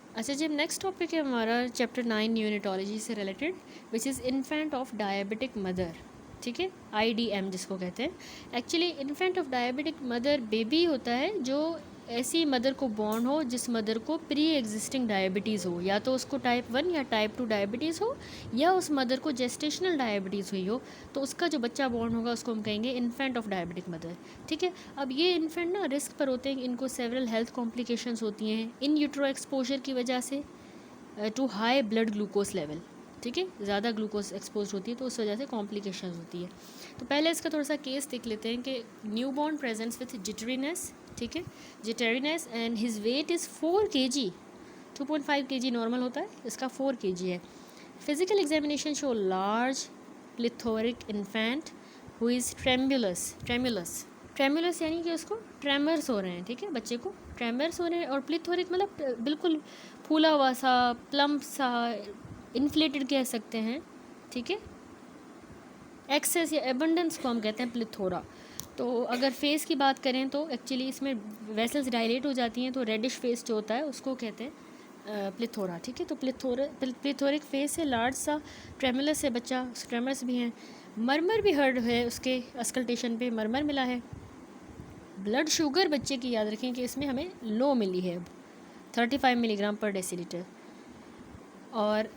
अच्छा जी, next topic है हमारा चैप्टर 9 न्यूनेटोलॉजी से related, which is infant of diabetic mother. ठीक है, IDM जिसको कहते हैं। Actually infant of diabetic mother baby होता है जो ऐसी मदर को बॉर्न हो जिस मदर को प्री एग्जिस्टिंग डायबिटीज़ हो, या तो उसको टाइप 1 या टाइप 2 डायबिटीज़ हो, या उस मदर को जेस्टेशनल डायबिटीज़ हुई हो, तो उसका जो बच्चा बॉर्न होगा उसको हम कहेंगे इन्फेंट ऑफ डायबिटिक मदर। ठीक है, अब ये इन्फेंट ना रिस्क पर होते हैं, इनको सेवरल हेल्थ कॉम्प्लिकेशंस होती हैं इन यूट्रो एक्सपोजर की वजह से to high blood glucose level. ठीक है, ज़्यादा ग्लूकोज एक्सपोज होती है तो उस वजह से कॉम्प्लिकेशंस होती है। तो पहले इसका थोड़ा सा केस देख लेते हैं कि new born presents with jitteriness. ठीक है, jitteriness and his weight is 4 kg। 2.5 kg normal होता है, इसका 4 kg है। Physical examination show large plethoric infant who is tremulous यानी कि उसको ट्रेमर्स हो रहे हैं। ठीक है, बच्चे को ट्रेमर्स हो रहे हैं, और प्लिथोरिक मतलब बिल्कुल फूला हुआ सा, प्लम्प सा, इन्फ्लेटेड कह सकते हैं। ठीक है, एक्सेस या एबंडेंस को हम कहते हैं प्लिथोरा। तो अगर फेस की बात करें तो एक्चुअली इसमें वेसल्स डायलेट हो जाती हैं, तो रेडिश फेस जो होता है उसको कहते हैं प्लिथोरा। ठीक है, तो प्लिथोरिक फेस है, लार्ज सा, ट्रेमुलस है बच्चा, ट्रेमर्स भी हैं, मरमर भी हर्ड है, उसके अस्कल्टेशन पे मरमर मिला है। ब्लड शुगर बच्चे की याद रखें कि इसमें हमें लो मिली है, 35 मिलीग्राम पर डेसीलीटर। और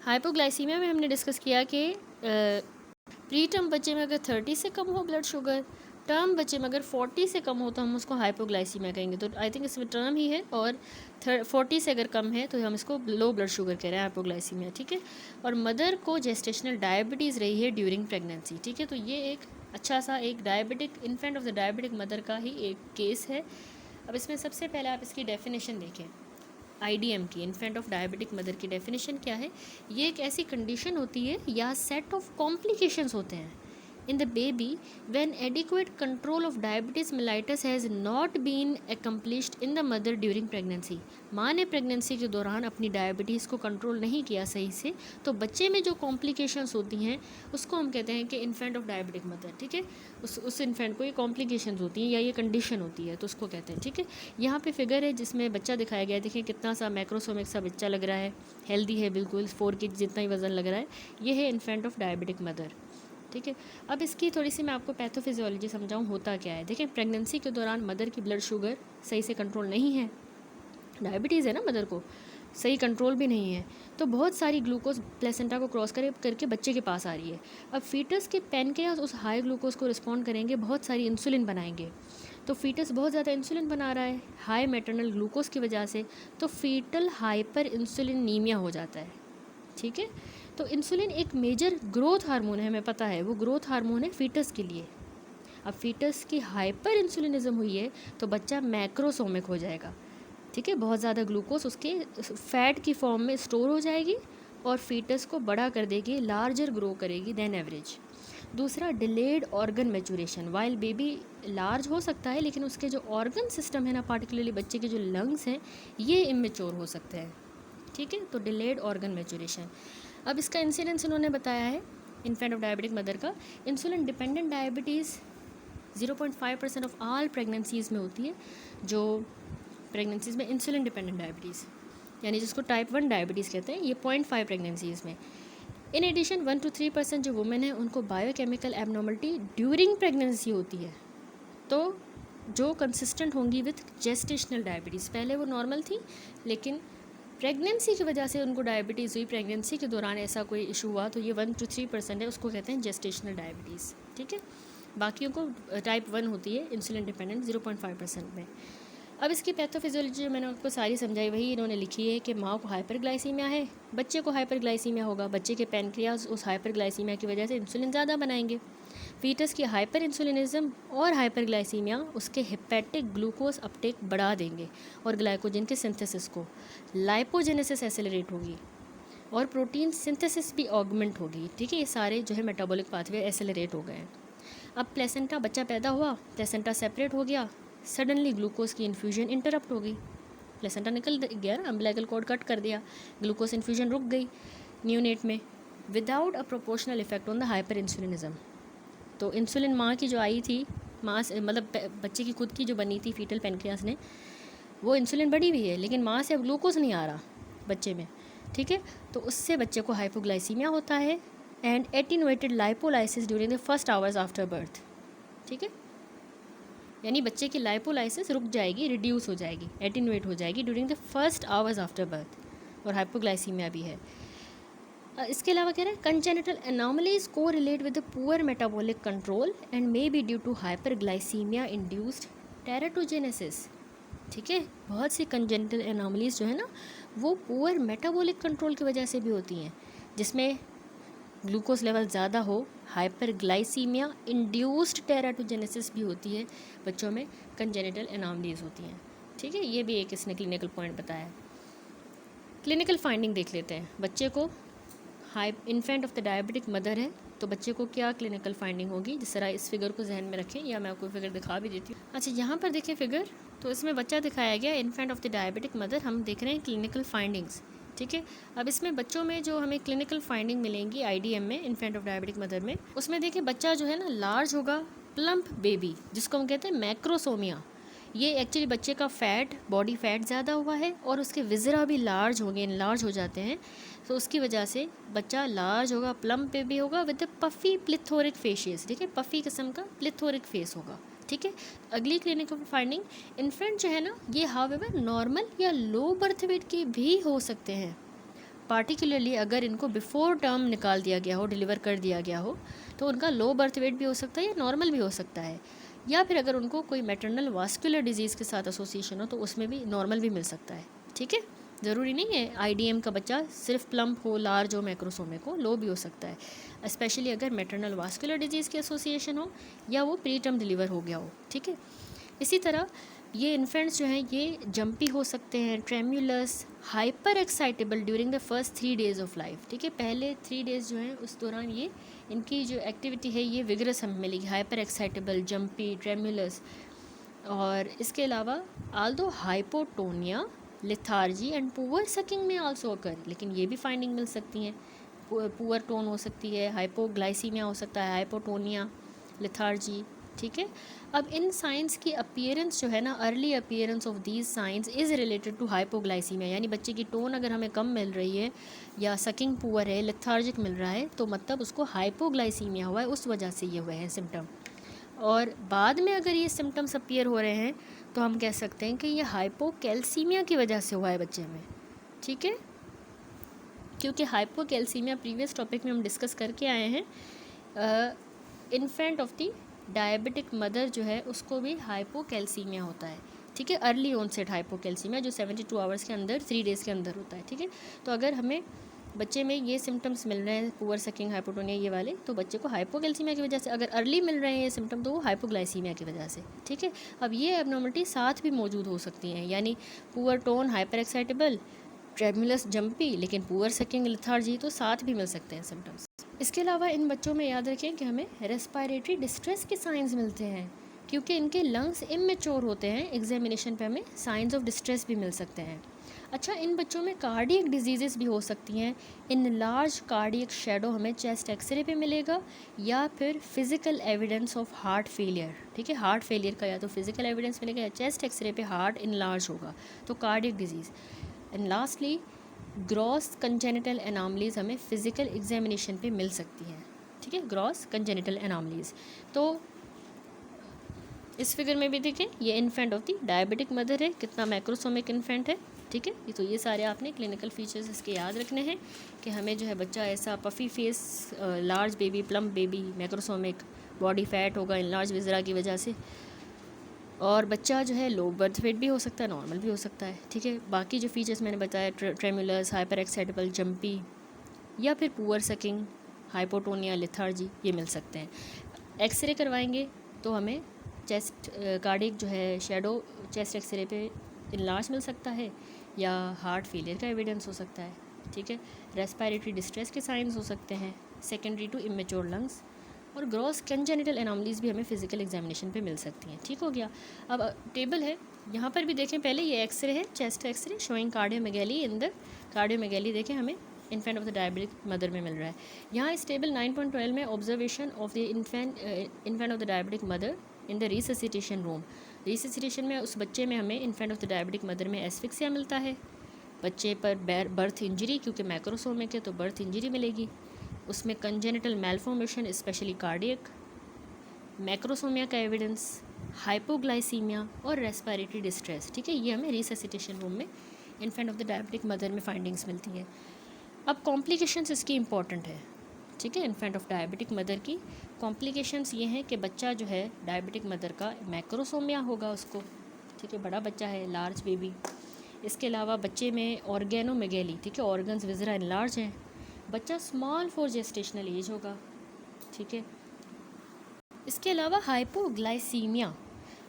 हाइपोग्लाइसीमिया में हमने डिस्कस किया कि प्री टर्म बच्चे में अगर 30 से कम हो ब्लड शुगर, टर्म बच्चे में अगर 40 से कम हो तो हम उसको हाइपोग्लाइसीमिया कहेंगे। तो आई थिंक इसमें टर्म ही है, और 40 से अगर कम है तो हम इसको लो ब्लड शुगर कह रहे हैं, हाइपोग्लाइसीमिया। ठीक है, और मदर को जेस्टेशनल डायबिटीज़ रही है ड्यूरिंग प्रेगनेंसी। ठीक है, तो ये एक अच्छा सा एक diabetic infant of the diabetic mother का ही एक केस है। अब इसमें सबसे पहले आप इसकी डेफिनेशन देखें, IDM की, इन्फेंट ऑफ डायबिटिक मदर की डेफिनेशन क्या है। ये एक ऐसी कंडीशन होती है या सेट ऑफ कॉम्प्लिकेशंस होते हैं in the baby when adequate control of diabetes mellitus has not been accomplished in the mother during pregnancy. माँ ने प्रेगनेंसी के दौरान अपनी डायबिटीज़ को कंट्रोल नहीं किया सही से, तो बच्चे में जो कॉम्प्लिकेशंस होती हैं उसको हम कहते हैं कि इन्फेंट ऑफ डायबिटिक मदर। ठीक है, उस इन्फेंट को ये कॉम्प्लिकेशंस होती हैं या ये कंडीशन होती है तो उसको कहते हैं। ठीक है, यहाँ पे फिगर है जिसमें बच्चा दिखाया गया है, देखिए कितना सा मैक्रोसोमिक सा बच्चा लग रहा है, हेल्दी है बिल्कुल, 4 kg जितना ही वज़न लग रहा है। ये है इन्फेंट ऑफ डायबिटिक मदर। ठीक है, अब इसकी थोड़ी सी मैं आपको पैथोफिजियोलॉजी समझाऊँ होता क्या है। देखें, प्रेगनेंसी के दौरान मदर की ब्लड शुगर सही से कंट्रोल नहीं है, डायबिटीज़ है ना मदर को, सही कंट्रोल भी नहीं है, तो बहुत सारी ग्लूकोज प्लेसेंटा को क्रॉस करके बच्चे के पास आ रही है। अब फीटस के पैनक्रियास उस हाई ग्लूकोज को रिस्पॉन्ड करेंगे, बहुत सारी इंसुलिन बनाएंगे, तो फीटस बहुत ज़्यादा इंसुलिन बना रहा है हाई मैटरनल ग्लूकोज की वजह से, तो फीटल हाइपर इंसुलिनीमिया हो जाता है। ठीक है, तो इंसुलिन एक मेजर ग्रोथ हार्मोन है, हमें पता है वो ग्रोथ हार्मोन है फीटस के लिए। अब फीटस की हाइपर इंसुलिनिज्म हुई है तो बच्चा मैक्रोसोमिक हो जाएगा। ठीक है, बहुत ज़्यादा ग्लूकोज उसके फैट की फॉर्म में स्टोर हो जाएगी और फीटस को बड़ा कर देगी, लार्जर ग्रो करेगी देन एवरेज। दूसरा, delayed organ maturation, while baby large हो सकता है लेकिन उसके जो ऑर्गन सिस्टम है ना, पार्टिकुलरली बच्चे के जो लंग्स हैं, ये इमेच्योर हो सकते हैं। ठीक है, तो डिलेड ऑर्गन मैचुरेशन। अब इसका इंसिडेंस इन्होंने बताया है इन्फेंट ऑफ डायबिटिक मदर का। Insulin dependent diabetes 0.5% of all pregnancies में होती है, जो प्रेगनेंसीज़ में इंसुलिन डिपेंडेंट डायबिटीज़ यानी जिसको टाइप 1 डायबिटीज़ कहते हैं, ये 0.5 प्रेगनेंसीज़ में। इन एडिशन 1 to 3% जो वुमेन है उनको बायोकेमिकल एबनॉर्मलिटी ड्यूरिंग प्रेगनेंसी होती है, तो जो कंसिस्टेंट होंगी विथ जेस्टेशनल डायबिटीज़। पहले वो नॉर्मल थी लेकिन प्रेगनेंसी की वजह से उनको डायबिटीज़ हुई, प्रेगनेंसी के दौरान ऐसा कोई इशू हुआ, तो ये 1 to 3% है, उसको कहते हैं जेस्टेशनल डायबिटीज़। ठीक है, बाकियों को टाइप 1 होती है इंसुलिन डिपेंडेंट 0.5% में। अब इसकी पैथोफिजियोलॉजी मैंने आपको सारी समझाई, वही इन्होंने लिखी है कि माँ को हाइपरग्लाइसीमिया है, बच्चे को हाइपरग्लाइसीमिया होगा, बच्चे के पैनक्रियाज उस हाइपरग्लाइसीमिया की वजह से इंसुलिन ज़्यादा बनाएंगे। फीटस की हाइपर इंसुलिनिज्म और हाइपरग्लाइसीमिया उसके हेपेटिक ग्लूकोज अपटेक बढ़ा देंगे और ग्लाइकोजन के सिंथेसिस को, लाइपोजेनेसिस एक्सेलरेट होगी और प्रोटीन सिंथेसिस भी ऑगमेंट होगी। ठीक है, ये सारे जो है मेटाबॉलिक पाथवे एक्सेलरेट हो गए हैं। अब प्लेसेंटा, बच्चा पैदा हुआ, प्लेसेंटा सेपरेट हो गया, सडनली ग्लूकोज की इन्फ्यूजन इंटरप्ट हो गई, प्लेसेंटा निकल गया ना, अम्बिलिकल कॉर्ड कट कर दिया, ग्लूकोज इन्फ्यूजन रुक गई न्यूनेट में, without a proportional effect on the hyper insulinism. तो इंसुलिन माँ की जो आई थी, माँ से मतलब बच्चे की खुद की जो बनी थी फीटल पेनक्रियास ने, वो इंसुलिन बढ़ी हुई है लेकिन माँ से अब ग्लूकोज नहीं आ रहा बच्चे में, ठीक है, तो उससे बच्चे को हाइपोग्लाइसीमिया होता है and attenuated lipolysis during the first hours after birth, ठीक है, यानी बच्चे की लाइपोलाइसिस रुक जाएगी, रिड्यूस हो जाएगी, एटीनुएट हो जाएगी during the first hours after birth, और हाइपोग्लाइसीमिया भी है। इसके अलावा कह रहे हैं कंजेनिटल एनॉमलीज को relate with the poor metabolic control and may be due to hyperglycaemia induced teratogenesis, ठीक है, बहुत सी कंजेनिटल एनॉमलीज जो है ना वो पुअर मेटाबॉलिक कंट्रोल की वजह से भी होती हैं, जिसमें ग्लूकोज लेवल ज़्यादा हो, हाइपरग्लाइसीमिया इंड्यूस्ड टेराटोजेनेसिस भी होती है, बच्चों में कंजेनिटल एनॉमलीज होती हैं, ठीक है, ये भी एक इसने क्लिनिकल पॉइंट बताया। क्लिनिकल फाइंडिंग देख लेते हैं, बच्चे को infant of the diabetic mother है तो बच्चे को क्या क्लिनिकल फाइंडिंग होगी, जिस तरह इस फिगर को जहन में रखें या मैं आपको फिगर दिखा भी देती हूँ। अच्छा, यहाँ पर देखें फिगर, तो इसमें बच्चा दिखाया गया infant of the diabetic mother, हम देख रहे हैं क्लिनिकल फाइंडिंग्स, ठीक है। अब इसमें बच्चों में जो हमें क्लिनिकल फाइंडिंग मिलेंगी IDM में, इन्फेंट ऑफ डायबिटिक मदर में, उसमें देखिए बच्चा जो है ना लार्ज होगा, प्लम्प बेबी जिसको हम कहते हैं मैक्रोसोमिया, ये एक्चुअली बच्चे का फैट, बॉडी फैट ज़्यादा हुआ है और उसके विजरा भी लार्ज होंगे, इनलार्ज हो जाते हैं, तो उसकी वजह से बच्चा लार्ज होगा, प्लम्प बेबी होगा विद पफ़ी प्लिथोरिक फेशियस, ठीक है, पफ़ी किस्म का प्लिथोरिक फेस होगा, ठीक है। अगली क्लिनिकल फाइंडिंग, इन्फेंट जो है ना ये हाउएवर नॉर्मल या लो बर्थ वेट के भी हो सकते हैं, पार्टिकुलरली अगर इनको बिफोर टर्म निकाल दिया गया हो, डिलीवर कर दिया गया हो, तो उनका लो बर्थ वेट भी हो सकता है या नॉर्मल भी हो सकता है, या फिर अगर उनको कोई मैटरनल वास्कुलर डिजीज़ के साथ एसोसिएशन हो तो उसमें भी नॉर्मल भी मिल सकता है, ठीक है। ज़रूरी नहीं है IDM का बच्चा सिर्फ प्लम्प हो, लार्ज हो, मैक्रोसोमिक हो, लो भी हो सकता है, स्पेशली अगर मैटरनल वास्कुलर डिजीज़ के एसोसिएशन हो या वो प्री टर्म डिलीवर हो गया हो, ठीक है। इसी तरह ये इन्फेंट्स जो हैं ये जंपी हो सकते हैं, tremulous, hyper excitable during the first 3 days of life, ठीक है, पहले 3 डेज़ जो हैं उस दौरान ये इनकी जो एक्टिविटी है ये विगरस हमें मिलेगी, हाइपर एक्साइटेबल, जंपी, ट्रेम्युलस, और इसके अलावा Aldous hypotonia, lethargy and poor sucking में आल्सो अकर, लेकिन ये भी फाइंडिंग मिल सकती हैं, पुअर टोन हो सकती है, हाइपोग्लाइसीमिया हो सकता है, हाइपोटोनिया, लेथार्जी, ठीक है। अब इन साइंस की अपीयरेंस जो है ना, early appearance of these signs is related to hypoglycaemia, यानी बच्चे की टोन अगर हमें कम मिल रही है या सकिंग पुअर है, लेथार्जिक मिल रहा है, तो मतलब उसको हाइपोग्लाइसीमिया हुआ है, उस वजह से ये हुए हैं सिम्टम। और बाद में अगर ये सिम्टम्स अपीयर हो रहे हैं तो हम कह सकते हैं कि ये हाइपोकैल्सीमिया की वजह से हुआ है बच्चे में, ठीक है, क्योंकि हाइपोकैल्सीमिया प्रीवियस टॉपिक में हम डिस्कस करके आए हैं, infant of the diabetic mother जो है उसको भी हाइपोकैल्सीमिया होता है, ठीक है, अर्ली ऑनसेट हाइपोकैल्सीमिया जो 72 आवर्स के अंदर, 3 डेज़ के अंदर होता है, ठीक है। तो अगर हमें बच्चे में ये सिम्टम्स मिल रहे हैं, पुअर सकिंग, हाइपोटोनिया, ये वाले, तो बच्चे को हाइपोकैल्सीमिया की वजह से, अगर अर्ली मिल रहे हैं ये सिम्टम तो वो हाइपोग्लाइसीमिया की वजह से, ठीक है। अब ये एबनॉर्मलिटी साथ भी मौजूद हो सकती हैं, यानी poor tone, hyper excitable, tremulous, jumpy, लेकिन पुअर सकिंग, लेथार्जी, तो साथ भी मिल सकते हैं सिम्टम्स। इसके अलावा इन बच्चों में याद रखें कि हमें रेस्पिरेटरी डिस्ट्रेस के साइंस मिलते हैं, क्योंकि इनके लंग्स इमेच्योर होते हैं, एग्जामिनेशन पे हमें साइंस ऑफ डिस्ट्रेस भी मिल सकते हैं। अच्छा, इन बच्चों में कार्डियक डिजीज़ेस भी हो सकती हैं, इन लार्ज कार्डियक शेडो हमें चेस्ट एक्सरे पे मिलेगा या फिर physical evidence of heart failure, ठीक है, हार्ट फेलियर का या तो फिज़िकल एविडेंस मिलेगा या चेस्ट एक्सरे पे हार्ट इनलार्ज होगा, तो cardiac disease. And lastly gross congenital anomalies हमें फिज़िकल एग्जामिनेशन पे मिल सकती हैं, ठीक है, ग्रॉस कंजेनिटल एनॉमलीज। तो इस फिगर में भी देखें ये infant of the diabetic mother है, कितना मैक्रोसोमिक इन्फेंट है, ठीक है। तो ये सारे आपने क्लिनिकल फीचर्स इसके याद रखने हैं कि हमें जो है बच्चा ऐसा puffy face, large baby, plump baby, macrosomic, body fat होगा इनलार्ज विजरा की वजह से, और बच्चा जो है लो बर्थ वेट भी हो सकता है, नॉर्मल भी हो सकता है, ठीक है। बाकी जो फीचर्स मैंने बताया, ट्रेमुलस, हाइपर एक्साइटेबल, जंपी, या फिर पुअर सकिंग, हाइपोटोनिया, लेथार्जी, ये मिल सकते हैं। एक्सरे करवाएंगे तो हमें चेस्ट कार्डियक जो है शेडो चेस्ट एक्सरे पे इनलार्ज मिल सकता है या हार्ट फेलियर का एविडेंस हो सकता है, ठीक है। रेस्पिरेटरी डिस्ट्रेस के साइंस हो सकते हैं सेकेंडरी टू इमेच्योर लंग्स, और ग्रॉस कंजेनिटल एनॉमलीज भी हमें फिजिकल एग्जामिनेशन पे मिल सकती हैं, ठीक हो गया। अब टेबल है, यहाँ पर भी देखें, पहले ये एक्सरे है, chest xray showing cardiomegaly in the cardiomegaly, देखें हमें infant of the diabetic mother में मिल रहा है। यहाँ इस टेबल 9.12 में observation of the infant of the diabetic mother in the resuscitation room, resuscitation में उस बच्चे में हमें infant of the diabetic mother में एस्फिक्सिया मिलता है, बच्चे पर बर्थ इंजरी, क्योंकि मैक्रोसोमिक है तो बर्थ इंजरी मिलेगी, उसमें congenital malformation specially cardiac, macrosomia का एविडेंस, हाइपोग्लाइसीमिया और रेस्पिरेटरी डिस्ट्रेस। ठीक है, ये हमें रिससिटेशन रूम में infant of the diabetic mother में फाइंडिंग्स मिलती हैं। अब कॉम्प्लिकेशंस इसकी इंपॉर्टेंट है। ठीक है, इन्फेंट ऑफ डायबिटिक मदर की कॉम्प्लिकेशंस ये हैं कि बच्चा जो है डायबिटिक मदर का मैक्रोसोमिया होगा उसको। ठीक है, बड़ा बच्चा है, लार्ज बेबी। इसके अलावा बच्चे में ऑर्गेनोमेगेली, ठीक है, ऑर्गन्स विजरा एनलार्ज हैं। बच्चा स्मॉल फॉर जेस्टेशनल एज होगा। ठीक है, इसके अलावा हाइपोग्लाइसीमिया।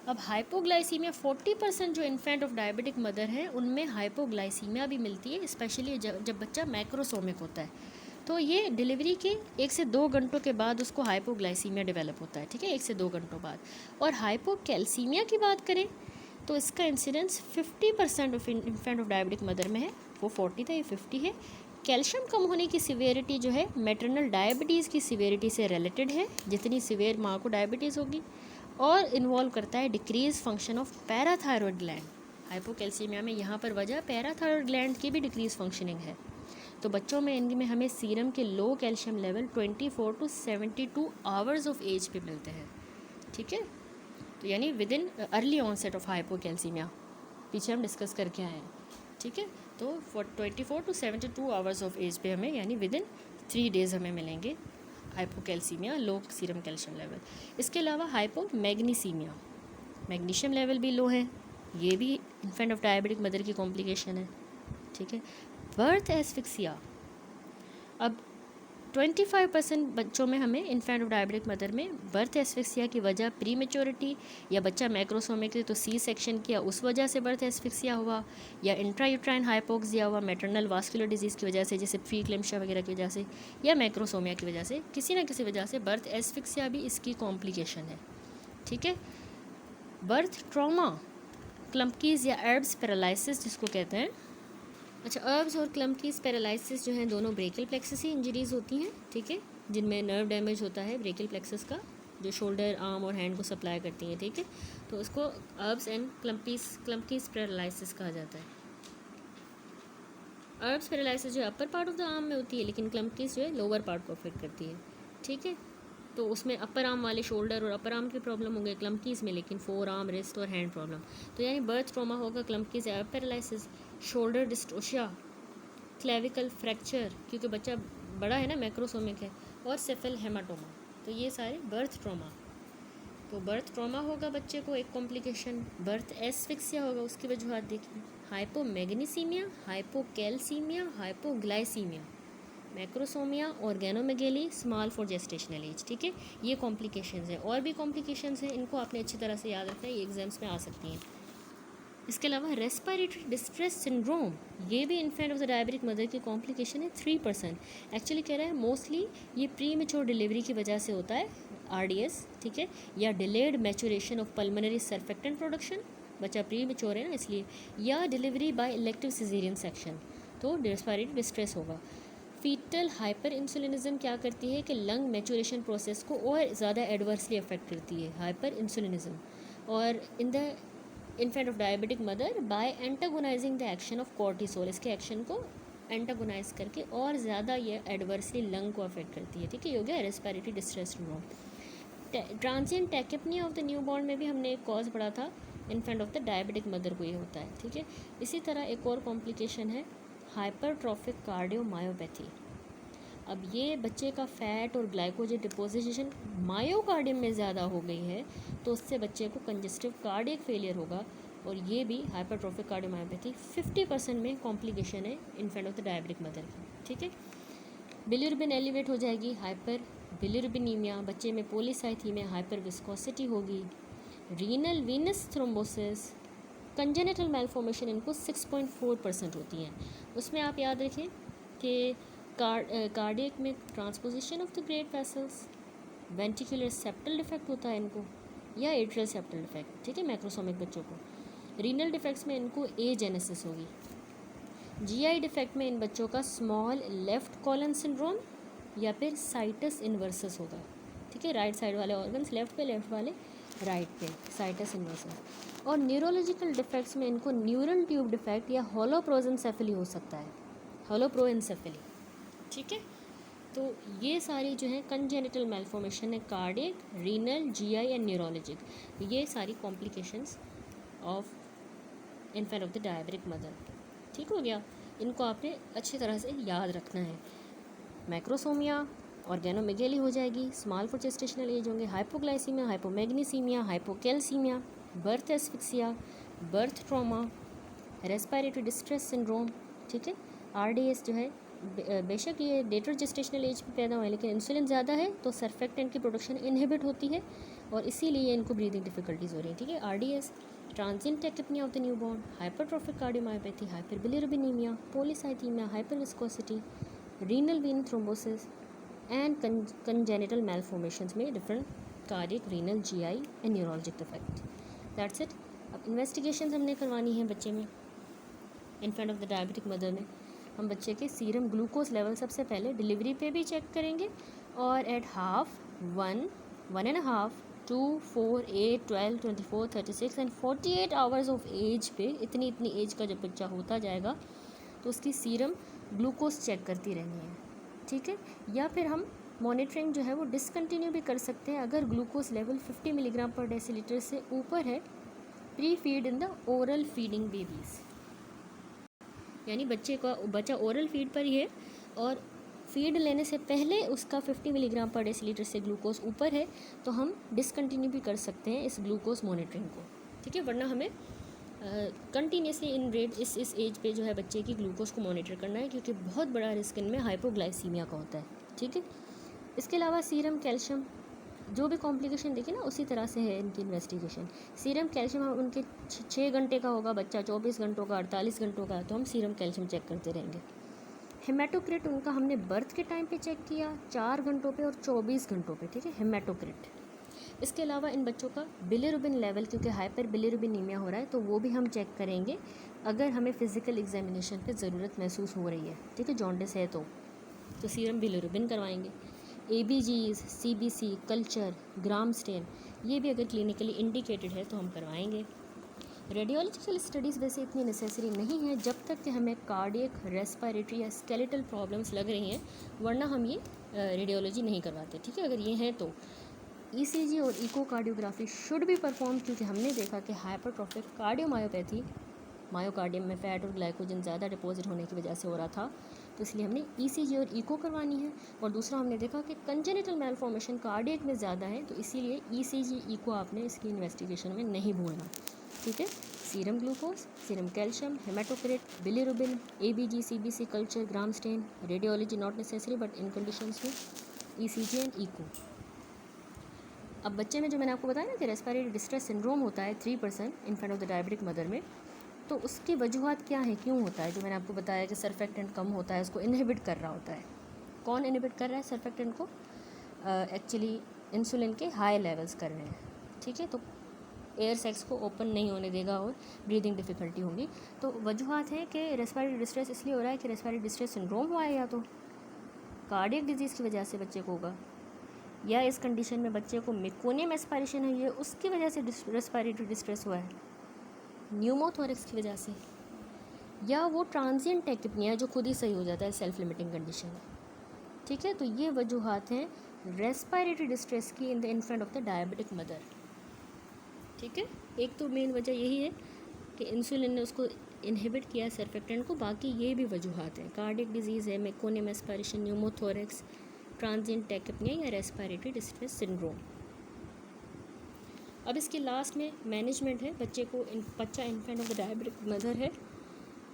अब हाइपोग्लाइसीमिया 40% जो इन्फेंट ऑफ डायबिटिक मदर हैं उनमें हाइपोग्लाइसीमिया भी मिलती है, स्पेशली जब बच्चा मैक्रोसोमिक होता है। तो ये डिलीवरी के 1 से 2 घंटों के बाद उसको हाइपोग्लाइसीमिया डेवलप होता है। ठीक है, 1 से 2 घंटों बाद। और हाइपोकैल्सीमिया की बात करें तो इसका incidence 50% of infant of diabetic mother में है। वो 40 था, ये 50 है। कैल्शियम कम होने की सिवियरिटी जो है मैटरनल डायबिटीज़ की सिवियरिटी से रिलेटेड है, जितनी सिवियर माँ को डायबिटीज़ होगी, और इन्वॉल्व करता है decrease function of parathyroid gland. Hypocalcaemia में यहाँ पर वजह पैराथायरॉयड ग्लैंड की भी डिक्रीज फंक्शनिंग है। तो बच्चों में इनमें हमें सीरम के low calcium level 24 to 72 hours of age पे मिलते हैं। ठीक है, तो यानी within early onset of hypocalcaemia, पीछे हम डिस्कस करके आए हैं। ठीक है, तो 24 to 72 आवर्स ऑफ एज पे हमें यानी विद इन 3 डेज़ हमें मिलेंगे हाइपोकैल्सीमिया, लो सीरम कैल्शियम लेवल। इसके अलावा हाइपोमैग्नीसीमिया, मैग्नीशियम लेवल भी लो है, ये भी इन्फेंट ऑफ डायबिटिक मदर की कॉम्प्लिकेशन है। ठीक है, बर्थ एस्फिक्सिया। अब 25% बच्चों में हमें इन्फेंट ऑफ डायबिटिक मदर में बर्थ एस्फिक्सिया की वजह प्री मेच्योरिटी, या बच्चा मैक्रोसोमिक है तो सी सेक्शन किया उस वजह से बर्थ एस्फिक्सिया हुआ, या इंट्रायूट्राइन हाइपोक्सिया हुआ मैटरनल वास्कुलर डिजीज़ की वजह से, जैसे प्रीक्लेम्शिया वगैरह की वजह से, या मैक्रोसोमिया की वजह से, किसी न किसी वजह से बर्थ एस्फिक्सिया भी इसकी कॉम्प्लिकेशन है। ठीक है, बर्थ ट्रॉमा, क्लम्पकीज या एर्ब्स पैरालिसिस जिसको कहते हैं। अच्छा, अर्ब्स और क्लम्पकीज पैरालिसिस जो हैं दोनों ब्रेकियल प्लेक्सस ही इंजरीज़ होती हैं। ठीक है, जिनमें नर्व डैमेज होता है ब्रेकियल प्लेक्सस का, जो शोल्डर, आर्म और हैंड को सप्लाई करती हैं। ठीक है, तो उसको अर्ब्स एंड क्लम्पकीज पैरालिसिस कहा जाता है। अर्ब्स पैरालिसिस जो upper part of the arm में होती है, लेकिन क्लम्पकीज जो है लोअर पार्ट को अफेक्ट करती है। ठीक है, तो उसमें अपर आर्म वाले शोल्डर और अपर आर्म की प्रॉब्लम होंगे क्लम्पकीज में, लेकिन फोर आर्म, रिस्ट और हैंड प्रॉब्लम। तो यानी बर्थ ट्रॉमा होगा क्लम्पकीज अर्ब पैरालिसिस, शोल्डर डिस्ट्रोशिया, क्लेविकल फ्रैक्चर क्योंकि बच्चा बड़ा है ना, मैक्रोसोमिक है, और सेफल हेमाटोमा। तो ये सारे बर्थ ट्रॉमा। तो बर्थ ट्रॉमा होगा बच्चे को एक कॉम्प्लिकेशन, बर्थ एस्फिक्सिया होगा, उसकी वजूहत देखिए, hypomagnesaemia, hypocalcaemia, hypoglycaemia, macrosomia, organomegaly, small for gestational age. ठीक है, ये कॉम्प्लिकेशंस हैं। और भी कॉम्प्लिकेशंस हैं, इनको आपने अच्छी तरह से याद रखना है, ये एग्जाम्स में आ सकती हैं। इसके अलावा रेस्पिरेटरी डिस्ट्रेस सिंड्रोम, ये भी infant of the diabetic mother की कॉम्प्लिकेशन है 3%। एक्चुअली कह रहा है मोस्टली ये प्री मेच्योर डिलीवरी की वजह से होता है, आरडीएस। ठीक है, या delayed maturation of pulmonary surfactant production, बच्चा प्री मेच्योर है ना इसलिए, या delivery by elective caesarean section, तो रेस्पिरेटरी डिस्ट्रेस होगा। फीटल हाइपर इंसुलिनिज्म क्या करती है कि लंग मैचुरेशन प्रोसेस को और ज़्यादा एडवर्सली अफेक्ट करती है, हाइपर इंसुलिनिज्म। और in the infant of diabetic mother by antagonising the action of cortisol, इसके एक्शन को एंटागोनाइज करके और ज़्यादा ये एडवर्सली लंग को अफेक्ट करती है। ठीक है, ये हो गया respiratory distress syndrome. Transient tachypnoea of the newborn में भी हमने एक कॉज पढ़ा था, infant of the diabetic mother को ये होता है। ठीक है, इसी तरह एक और कॉम्प्लिकेशन है हाइपरट्रॉफिक कार्डियोमायोपैथी। अब ये बच्चे का फैट और ग्लाइकोजन डिपोजिशन मायोकार्डियम में ज़्यादा हो गई है, तो उससे बच्चे को कंजेस्टिव कार्डियक फेलियर होगा, और ये भी हाइपरट्रॉफिक कार्डियोमायोपैथी 50% में कॉम्प्लिकेशन है infant of the diabetic mother की। ठीक है, बिलिरुबिन एलिवेट हो जाएगी, हाइपर बिलिरुबिनीमिया, बच्चे में पॉलीसाइथीमिया, हाइपर विस्कोसिटी होगी, renal Venus thrombosis, congenital malformation इनको 6.4% होती हैं। उसमें आप याद रखें कि कार्डियक में transposition of the great vessels, ventricular septal defect होता है इनको, या एट्रियल सेप्टल डिफेक्ट। ठीक है, मैक्रोसोमिक बच्चों को। रीनल डिफेक्ट्स में इनको एजेनेसिस होगी। जीआई डिफेक्ट में इन बच्चों का स्मॉल लेफ्ट कॉलन सिंड्रोम या फिर साइटस इन्वर्सस होगा। ठीक है, राइट साइड वाले ऑर्गन्स लेफ्ट पे, लेफ्ट वाले राइट पे साइटस इन्वर्सा। और न्यूरोलॉजिकल डिफेक्ट्स में इनको न्यूरल ट्यूब डिफेक्ट या होलोप्रोजेंसेफली हो सकता है, होलोप्रोएंसेफली, ठीक है। तो ये सारी जो है कंजेनिटल मैलफॉर्मेशन है, cardiac, renal, GI and neurologic, ये सारी complications of infant of the diabetic mother. ठीक हो गया, इनको आपने अच्छी तरह से याद रखना है। मैक्रोसोमिया, ऑर्गेनोमेगेली हो जाएगी, स्मॉल फॉर जेस्टेशनल एज होंगे, hypoglycaemia, hypomagnesaemia, hypocalcaemia, birth asphyxia, birth trauma, respiratory distress syndrome, ठीक है। आरडीएस जो है बेशक ये लेटर जेस्टेशनल एज पे पैदा हुए, लेकिन इंसुलिन ज़्यादा है तो सर्फेक्टेंट की प्रोडक्शन इनहिबिट होती है और इसीलिए इनको ब्रीदिंग डिफिकल्टीज हो रही है, ठीक है। RDS, transient tachypnoea of the newborn, hypertrophic cardiomyopathy, hyperbilirubinaemia, polycythaemia, hyperviscosity, renal vein thrombosis and congenital malformations में different cardiac, renal, GI and neurologic defect. That's it. अब इन्वेस्टिगेशन हमने करवानी है बच्चे में, infant of the diabetic mother में। हम बच्चे के सीरम ग्लूकोज लेवल सबसे पहले डिलीवरी पे भी चेक करेंगे और at half, 1, 1.5, 2, 4, 8, 12, 24, 36 and 48 hours of age पे, इतनी एज का जब बच्चा होता जाएगा तो उसकी सीरम ग्लूकोज चेक करती रहनी है, ठीक है। या फिर हम मॉनिटरिंग जो है वो डिसकंटिन्यू भी कर सकते हैं अगर ग्लूकोज लेवल 50 मिलीग्राम पर डेसीलीटर से ऊपर है, pre feed in the oral feeding babies, यानी बच्चा ओरल फीड पर ही है और फीड लेने से पहले उसका 50 मिलीग्राम पर डेसीलीटर से ग्लूकोज ऊपर है तो हम डिसकंटिन्यू भी कर सकते हैं इस ग्लूकोज मॉनिटरिंग को, ठीक है। वरना हमें कंटिन्यूसली इन रेट इस एज पे जो है बच्चे की ग्लूकोज को मॉनिटर करना है, क्योंकि बहुत बड़ा रिस्क इनमें हाइपोग्लाइसीमिया का होता है, ठीक है। इसके अलावा सीरम कैल्शियम, जो भी कॉम्प्लिकेशन देखिए ना उसी तरह से है इनकी इन्वेस्टिगेशन। सीरम कैल्शियम उनके 6 घंटे का होगा, बच्चा 24 घंटों का, 48 घंटों का, तो हम सीरम कैल्शियम चेक करते रहेंगे। हेमाटोक्रिट उनका हमने बर्थ के टाइम पे चेक किया 4 घंटों पे और 24 घंटों पे, ठीक है, हेमाटोक्रिट। इसके अलावा इन बच्चों का बिलिरुबिन लेवल, क्योंकि हाइपर बिलिरुबिनीमिया हो रहा है, तो वो भी हम चेक करेंगे अगर हमें फिजिकल एग्जामिनेशन पे ज़रूरत महसूस हो रही है, ठीक है, जॉन्डिस है तो सीरम बिलिरुबिन करवाएंगे। ABGs, CBC, culture, gram stand, ये भी अगर क्लिनिकली इंडिकेटेड है तो हम करवाएंगे। रेडियोलॉजिकल स्टडीज़ वैसे इतनी नेसेसरी नहीं है जब तक कि हमें कार्डियक, रेस्पिरेटरी या स्केलेटल प्रॉब्लम्स लग रही हैं, वरना हम ये रेडियोलॉजी नहीं करवाते, ठीक है। अगर ये हैं तो ECG और इकोकार्डियोग्राफी शुड भी परफॉर्म, क्योंकि हमने देखा कि हाइपरट्रोफिक कार्डियोमायोपैथी, मायोकार्डियम में फैट और ग्लाइकोजन ज़्यादा डिपॉजिट होने की वजह से हो रहा था, तो इसलिए हमने ECG और इको करवानी है। और दूसरा हमने देखा कि कंजेनिटल मैलफॉर्मेशन कार्डियक में ज़्यादा है, तो इसीलिए ECG, इको आपने इसकी इन्वेस्टिगेशन में नहीं भूलना, ठीक है। Serum glucose, serum calcium, haematocrit, bilirubin, ABG, CBC, culture, gram stain, radiology not necessary but in conditions में ECG एंड इको। अब बच्चे में जो मैंने आपको बताया ना कि रेस्पिरेटरी डिस्ट्रेस सिंड्रोम होता है 3% infant of the diabetic mother में, तो उसकी वजूहत क्या है, क्यों होता है, जो मैंने आपको बताया कि सर्फेक्टेंट कम होता है, उसको इनहिबिट कर रहा होता है। कौन इनहिबिट कर रहा है सर्फेक्टेंट को? एक्चुअली इंसुलिन के हाई लेवल्स कर रहे हैं, ठीक है। तो एयर सेक्स को ओपन नहीं होने देगा और ब्रीदिंग डिफ़िकल्टी होगी। तो वजूहत है कि रेस्पिरेटरी डिस्ट्रेस इसलिए हो रहा है कि रेस्पिरेटरी डिस्ट्रेस सिंड्रोम हुआ है, या तो कार्डियक डिजीज़ की वजह से बच्चे को होगा, या इस कंडीशन में बच्चे को मेकोनियम एस्पायरेशन है, ये उसकी वजह से रेस्पिरेटरी डिस्ट्रेस हुआ है, न्यूमोथोरेक्स की वजह से, या वो ट्रांजिएंट टेकिपनिया जो खुद ही सही हो जाता है, सेल्फ लिमिटिंग कंडीशन है, ठीक है। तो ये वजूहत हैं रेस्पिरेटरी डिस्ट्रेस की इन the infant of the diabetic mother, ठीक है। एक तो मेन वजह यही है कि इंसुलिन ने उसको इनहिबिट किया सर्फेक्टेंट को, बाकी ये भी वजूहत हैं, कार्डियक डिजीज़ है, meconium aspiration, pneumothorax, transient tachypnoea या रेस्पिरेटरी डिस्ट्रेस सिंड्रोम। अब इसके लास्ट में मैनेजमेंट है, बच्चा infant of the diabetic mother है,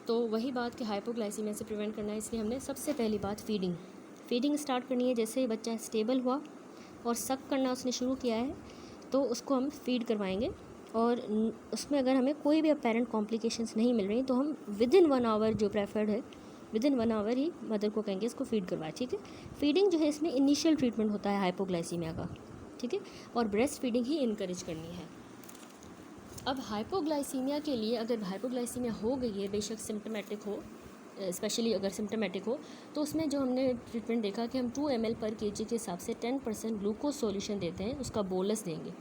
तो वही बात कि हाइपोग्लाइसीमिया से प्रिवेंट करना है, इसलिए हमने सबसे पहली बात फीडिंग स्टार्ट करनी है। जैसे ही बच्चा स्टेबल हुआ और सक करना उसने शुरू किया है तो उसको हम फीड करवाएंगे, और उसमें अगर हमें कोई भी अपेरेंट कॉम्प्लिकेशंस नहीं मिल रही तो हम विदिन 1 आवर, जो प्रेफर्ड है, विदिन 1 आवर ही मदर को कहेंगे इसको फीड करवाएं, ठीक है। फीडिंग जो है इसमें इनिशियल ट्रीटमेंट होता है हाइपोग्लाइसीमिया का, ठीक है, और ब्रेस्ट फीडिंग ही इनकरेज करनी है। अब हाइपोग्लाइसीमिया के लिए, अगर हाइपोग्लाइसीमिया हो गई है, बेशक सिम्टोमेटिक हो, स्पेशली अगर सिम्टोमेटिक हो, तो उसमें जो हमने ट्रीटमेंट देखा कि हम 2 ml पर kg के हिसाब से 10% ग्लूकोज सॉल्यूशन देते हैं, उसका बोलस देंगे,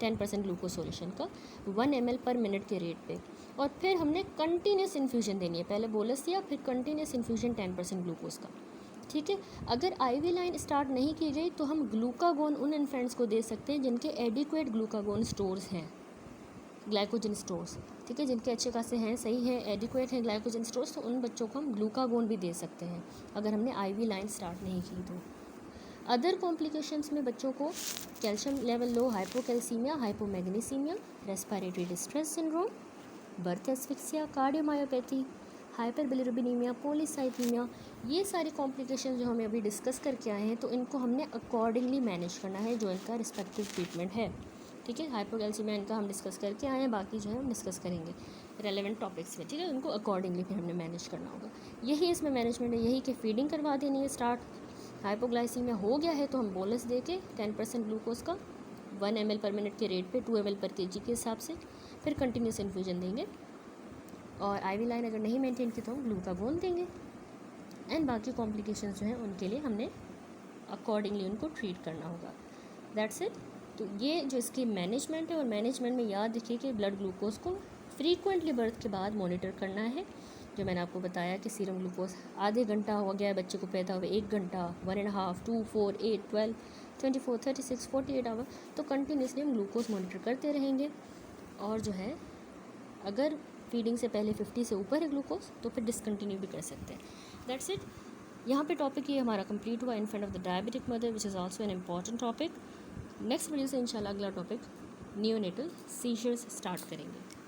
10% ग्लूकोज सॉल्यूशन का 1 ml पर मिनट के रेट पे। और फिर हमने कंटिन्यूस इन्फ्यूजन देनी है, पहले बोलस दिया फिर कंटिन्यूस इन्फ्यूजन 10% ग्लूकोज का, ठीक है। अगर IV लाइन स्टार्ट नहीं की गई तो हम ग्लूकागोन उन इन्फेंट्स को दे सकते हैं जिनके एडिक्वेट ग्लूकागोन स्टोर्स हैं, ग्लाइकोजन स्टोर्स, ठीक है, जिनके अच्छे खासे हैं, सही है, एडिक्वेट हैं ग्लाइकोजन स्टोर्स, तो उन बच्चों को हम ग्लूकागोन भी दे सकते हैं अगर हमने IV लाइन स्टार्ट नहीं की तो। अदर कॉम्प्लिकेशंस में बच्चों को calcium level low, hypocalcaemia, hypomagnesaemia, respiratory distress syndrome, birth asphyxia, cardiomyopathy, hyperbilirubinaemia, polycythaemia, ये सारी कॉम्प्लिकेशन जो हमें अभी डिस्कस करके आए हैं, तो इनको हमने अकॉर्डिंगली मैनेज करना है जो इनका रिस्पेक्टिव ट्रीटमेंट है, ठीक है। हाइपोकैल्सीमिया इनका हम डिस्कस करके आए हैं, बाकी जो है हम डिस्कस करेंगे रेलेवेंट टॉपिक्स में, ठीक है। उनको अकॉर्डिंगली फिर हमने मैनेज करना होगा, यही इसमें मैनेजमेंट है, यही कि फीडिंग करवा देनी है स्टार्ट। हाइपोग्लाइसीमिया हो गया है तो हम बोलस दे के 10% ग्लूकोज का 1 ml पर मिनट के रेट पे 2 ml पर kg के हिसाब से फिर कंटिन्यूस इन्फ्यूजन देंगे। और IV लाइन अगर नहीं मेंटेन की तो हम ग्लूकागोन देंगे। एंड बाकी कॉम्प्लिकेशंस जो हैं उनके लिए हमने अकॉर्डिंगली उनको ट्रीट करना होगा, दैट्स इट। तो ये जो इसकी मैनेजमेंट है, और मैनेजमेंट में याद रखिए कि ब्लड ग्लूकोज को फ्रीक्वेंटली बर्थ के बाद मॉनिटर करना है, जो मैंने आपको बताया कि सीरम ग्लूकोज आधे घंटा हो गया है बच्चे को पैदा हुए, 1 घंटा, 1.5, 2, 4, 8, 12, 24, 36, 48 आवर, तो कंटिन्यूसली हम ग्लूकोज मॉनिटर करते रहेंगे। और जो है अगर फीडिंग से पहले 50 से ऊपर है ग्लूकोज तो फिर डिसकंटिन्यू भी कर सकते हैं, दैट्स इट। यहाँ पे टॉपिक ये हमारा कंप्लीट हुआ, infant of the diabetic mother, which is also an important topic. Next video से इंशाल्लाह अगला टॉपिक नियोनेटल सीजर्स स्टार्ट करेंगे।